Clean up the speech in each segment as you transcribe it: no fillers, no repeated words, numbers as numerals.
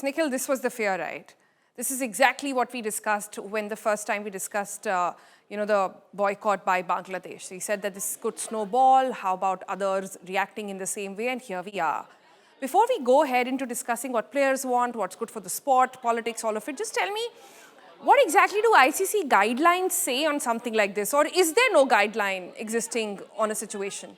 Nikhil, this was the fear, right? This is exactly what we discussed when the first time we discussed, the boycott by Bangladesh. We said that this could snowball. How about others reacting in the same way? And here we are. Before we go ahead into discussing what players want, what's good for the sport, politics, all of it, just tell me, what exactly do ICC guidelines say on something like this? Or is there no guideline existing on a situation?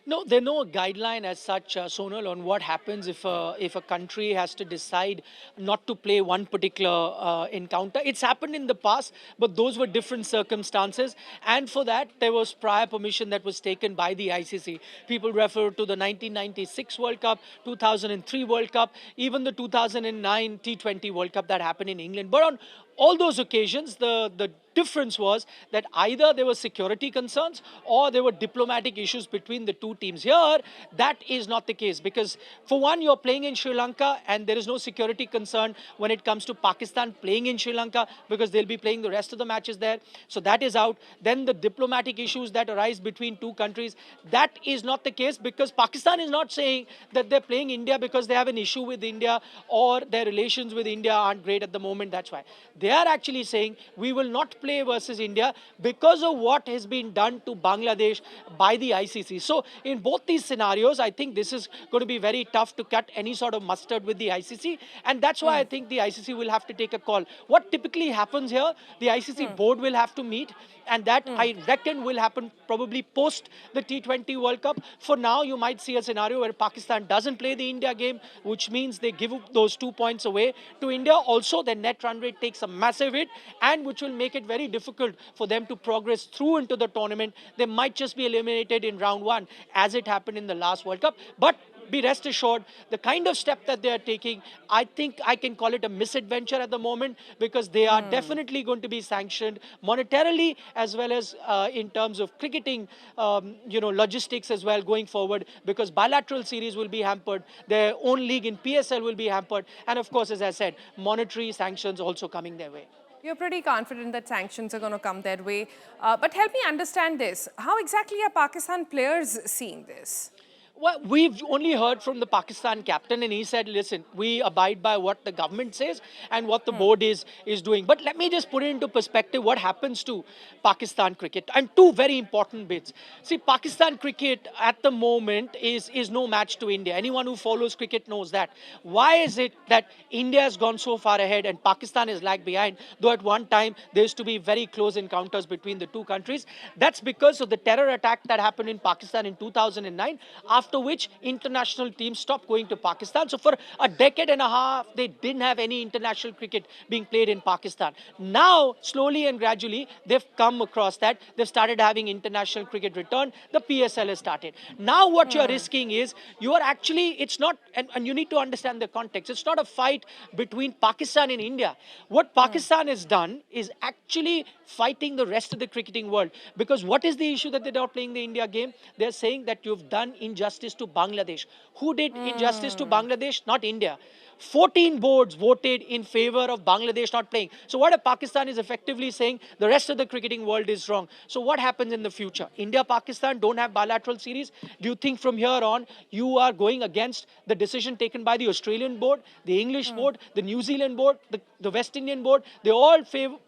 No, there's no guideline as such, Sonal, on what happens if a country has to decide not to play one particular encounter. It's happened in the past, but those were different circumstances. And for that, there was prior permission that was taken by the ICC. People refer to the 1996 World Cup, 2003 World Cup, even the 2009 T20 World Cup that happened in England. But on all those occasions, the difference was that either there were security concerns or there were diplomatic issues between the two teams. Here, that is not the case because, for one, you're playing in Sri Lanka and there is no security concern when it comes to Pakistan playing in Sri Lanka because they'll be playing the rest of the matches there. So that is out. Then the diplomatic issues that arise between two countries, that is not the case because Pakistan is not saying that they're playing India because they have an issue with India or their relations with India aren't great at the moment. That's why they are actually saying we will not play versus India because of what has been done to Bangladesh by the ICC. So in both these scenarios, I think this is going to be very tough to cut any sort of mustard with the ICC. And that's why I think the ICC will have to take a call. What typically happens here, the ICC board will have to meet, and that I reckon will happen probably post the T20 World Cup. For now, you might see a scenario where Pakistan doesn't play the India game, which means they give those 2 points away to India. Also, their net run rate takes a massive hit, and which will make it very difficult for them to progress through into the tournament. They might just be eliminated in round one, as it happened in the last World Cup. But be rest assured, the kind of step that they are taking, I think I can call it a misadventure at the moment because they are definitely going to be sanctioned monetarily as well as in terms of cricketing, logistics as well going forward because bilateral series will be hampered. Their own league in PSL will be hampered. And of course, as I said, monetary sanctions also coming their way. You're pretty confident that sanctions are going to come their way. But help me understand this. How exactly are Pakistan players seeing this? Well, we've only heard from the Pakistan captain, and he said, listen, we abide by what the government says and what the board is doing. But let me just put it into perspective what happens to Pakistan cricket. And two very important bits. See, Pakistan cricket at the moment is no match to India. Anyone who follows cricket knows that. Why is it that India has gone so far ahead and Pakistan is lagged behind, though at one time there used to be very close encounters between the two countries? That's because of the terror attack that happened in Pakistan in 2009, after which international teams stopped going to Pakistan. So for a decade and a half, they didn't have any international cricket being played in Pakistan. Now, slowly and gradually, they've come across that. They've started having international cricket return. The PSL has started. Now what you're risking is, you are actually, it's not, and you need to understand the context. It's not a fight between Pakistan and India. What Pakistan has done is actually fighting the rest of the cricketing world. Because what is the issue that they're not playing the India game? They're saying that you've done injustice to Bangladesh. Who did injustice to Bangladesh? Not India. 14 boards voted in favor of Bangladesh not playing. So what Pakistan is effectively saying, the rest of the cricketing world is wrong. So what happens in the future? India, Pakistan don't have bilateral series. Do you think from here on, you are going against the decision taken by the Australian board, the English board, the New Zealand board, the West Indian board? They all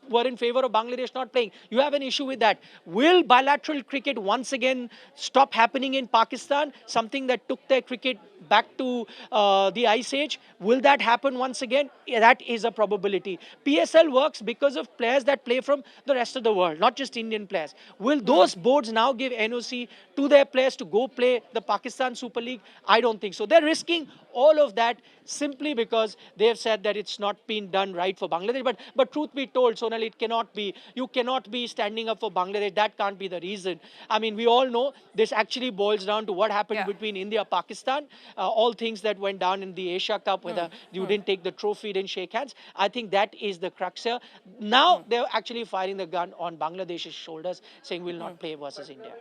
were in favor of Bangladesh not playing. You have an issue with that. Will bilateral cricket once again stop happening in Pakistan? Something that took their cricket back to the Ice Age. Will that happen once again? Yeah, that is a probability. PSL works because of players that play from the rest of the world, not just Indian players. Will those boards now give NOC to their players to go play the Pakistan Super League? I don't think so. They're risking all of that simply because they have said that it's not been done right for Bangladesh. But truth be told, Sonal, it cannot be. You cannot be standing up for Bangladesh. That can't be the reason. I mean, we all know this actually boils down to what happened between India and Pakistan. All things that went down in the Asia Cup, whether you didn't take the trophy, didn't shake hands. I think that is the crux here. Now they're actually firing the gun on Bangladesh's shoulders, saying we'll not play versus India.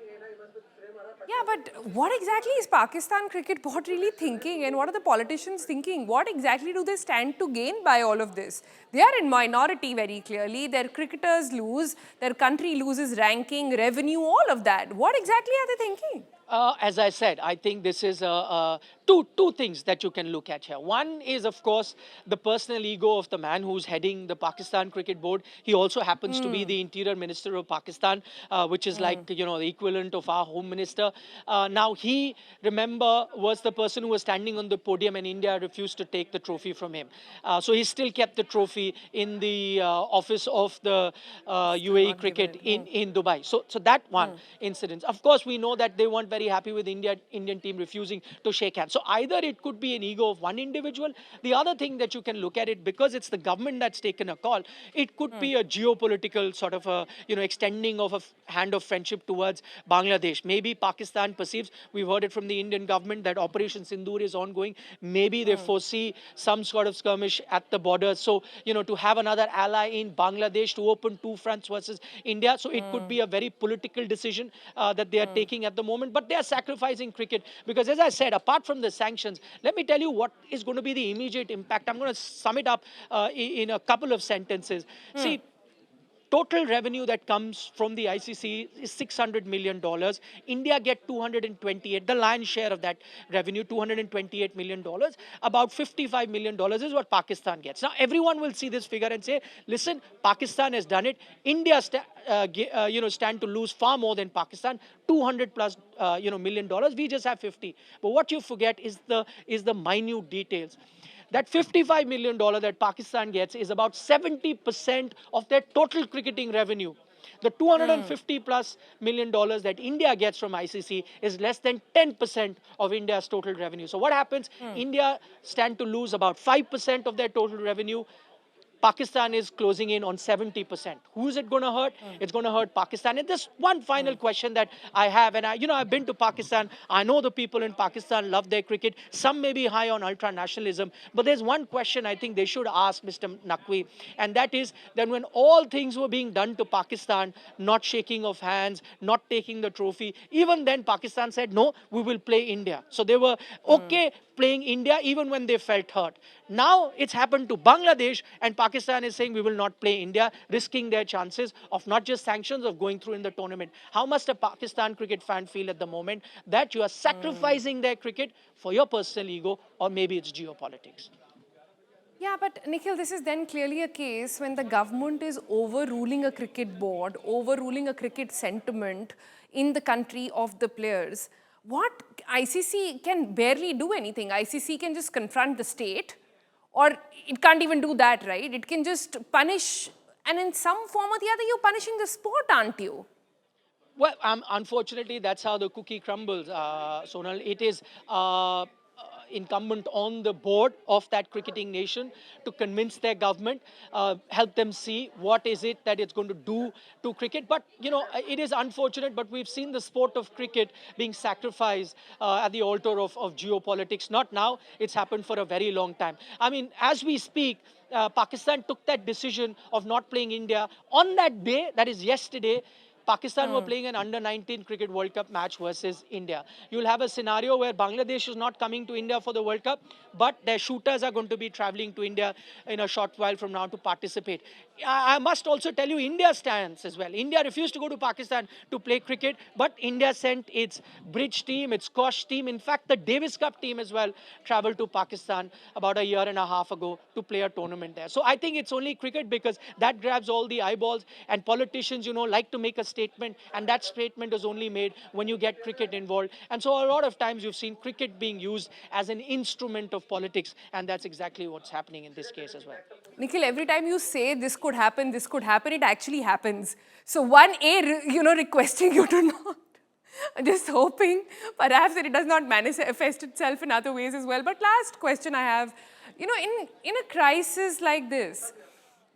Yeah, but what exactly is Pakistan cricket board really thinking, and what are the politicians thinking? What exactly do they stand to gain by all of this? They are in minority very clearly. Their cricketers lose, their country loses ranking, revenue, all of that. What exactly are they thinking? As I said, I think this is a two things that you can look at here. One is, of course, the personal ego of the man who's heading the Pakistan Cricket Board. He also happens to be the Interior Minister of Pakistan, which is like, the equivalent of our Home Minister. Now, he, remember, was the person who was standing on the podium and India refused to take the trophy from him. So he still kept the trophy in the office of the UAE not given cricket it. in Dubai. So that one incident. Of course, we know that they weren't very happy with Indian team refusing to shake hands. So either it could be an ego of one individual. The other thing that you can look at it, because it's the government that's taken a call, it could be a geopolitical sort of a, extending of a hand of friendship towards Bangladesh. Maybe Pakistan perceives, we've heard it from the Indian government, that Operation Sindoor is ongoing. Maybe they foresee some sort of skirmish at the border. So, to have another ally in Bangladesh to open two fronts versus India. So it could be a very political decision that they are taking at the moment. But they are sacrificing cricket because, as I said, apart from the sanctions, let me tell you what is going to be the immediate impact. I'm going to sum it up in a couple of sentences. See, total revenue that comes from the ICC is $600 million. India get 228, the lion's share of that revenue, $228 million. About $55 million is what Pakistan gets. Now, everyone will see this figure and say, listen, Pakistan has done it. India stand to lose far more than Pakistan, 200 plus million dollars. We just have 50. But what you forget is the minute details. That $55 million that Pakistan gets is about 70% of their total cricketing revenue. The $250 plus million that India gets from ICC is less than 10% of India's total revenue. So what happens? India stand to lose about 5% of their total revenue. Pakistan is closing in on 70%. Who is it going to hurt? It's going to hurt Pakistan. And this one final question that I have, and I've been to Pakistan. I know the people in Pakistan love their cricket. Some may be high on ultra-nationalism. But there's one question I think they should ask Mr. Naqvi, and that is that when all things were being done to Pakistan, not shaking of hands, not taking the trophy, even then Pakistan said, no, we will play India. So they were okay playing India even when they felt hurt. Now it's happened to Bangladesh, and Pakistan is saying we will not play India, risking their chances of not just sanctions, of going through in the tournament. How must a Pakistan cricket fan feel at the moment that you are sacrificing their cricket for your personal ego, or maybe it's geopolitics? Yeah, but Nikhil, this is then clearly a case when the government is overruling a cricket board, overruling a cricket sentiment in the country of the players. What ICC can barely do anything. ICC can just confront the state, or it can't even do that, right? It can just punish, and in some form or the other, you're punishing the sport, aren't you? Well, unfortunately, that's how the cookie crumbles, Sonal. It is incumbent on the board of that cricketing nation to convince their government, help them see what is it that it's going to do to cricket. But, it is unfortunate, but we've seen the sport of cricket being sacrificed at the altar of geopolitics. Not now, it's happened for a very long time. I mean, as we speak, Pakistan took that decision of not playing India. On that day, that is yesterday, Pakistan were playing an under-19 Cricket World Cup match versus India. You'll have a scenario where Bangladesh is not coming to India for the World Cup, but their shooters are going to be traveling to India in a short while from now to participate. I must also tell you India's stance as well. India refused to go to Pakistan to play cricket, but India sent its bridge team, its squash team, in fact the Davis Cup team as well, traveled to Pakistan about a year and a half ago to play a tournament there. So I think it's only cricket because that grabs all the eyeballs, and politicians, like to make a statement, and that statement is only made when you get cricket involved. And so a lot of times you've seen cricket being used as an instrument of politics, and that's exactly what's happening in this case as well. Nikhil, every time you say this could happen, it actually happens. So requesting you to not. I'm just hoping perhaps that it does not manifest itself in other ways as well. But last question I have, in a crisis like this,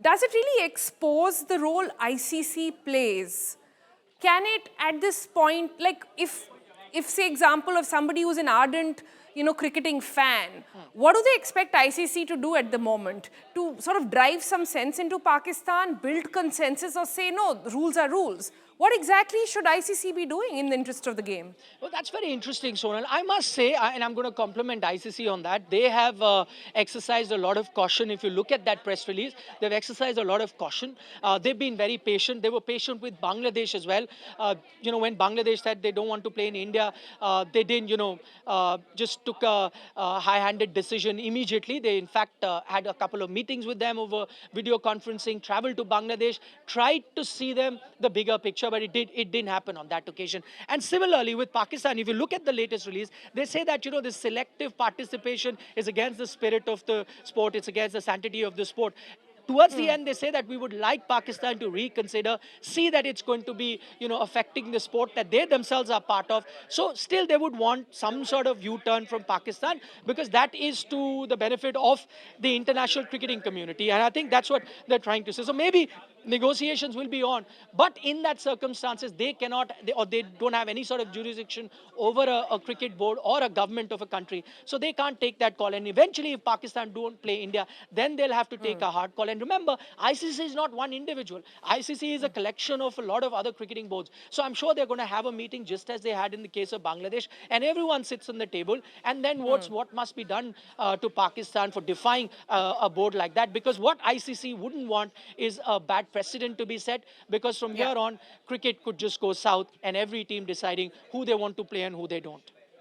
does it really expose the role ICC plays? Can it, at this point, like if say example of somebody who's an ardent, cricketing fan, what do they expect ICC to do at the moment? To sort of drive some sense into Pakistan, build consensus, or say, no, rules are rules? What exactly should ICC be doing in the interest of the game? Well, that's very interesting, Sonal. I must say, and I'm going to compliment ICC on that, they have exercised a lot of caution. If you look at that press release, they've exercised a lot of caution. They've been very patient. They were patient with Bangladesh as well. When Bangladesh said they don't want to play in India, they didn't, just took a high-handed decision immediately. They, in fact, had a couple of meetings with them over video conferencing, traveled to Bangladesh, tried to see them the bigger picture, but it didn't happen on that occasion. And similarly with Pakistan, if you look at the latest release, they say that this selective participation is against the spirit of the sport, it's against the sanctity of the sport. Towards the end, they say that we would like Pakistan to reconsider, see that it's going to be, affecting the sport that they themselves are part of. So still they would want some sort of U-turn from Pakistan, because that is to the benefit of the international cricketing community. And I think that's what they're trying to say. So maybe negotiations will be on, but in that circumstances, they cannot, or they don't have any sort of jurisdiction over a cricket board or a government of a country. So they can't take that call. And eventually, if Pakistan don't play India, then they'll have to take a hard call. And remember, ICC is not one individual. ICC is a collection of a lot of other cricketing boards. So I'm sure they're going to have a meeting just as they had in the case of Bangladesh, and everyone sits on the table and then votes what must be done to Pakistan for defying a board like that. Because what ICC wouldn't want is a bad precedent to be set, because from Yeah. here on, cricket could just go south and every team deciding who they want to play and who they don't.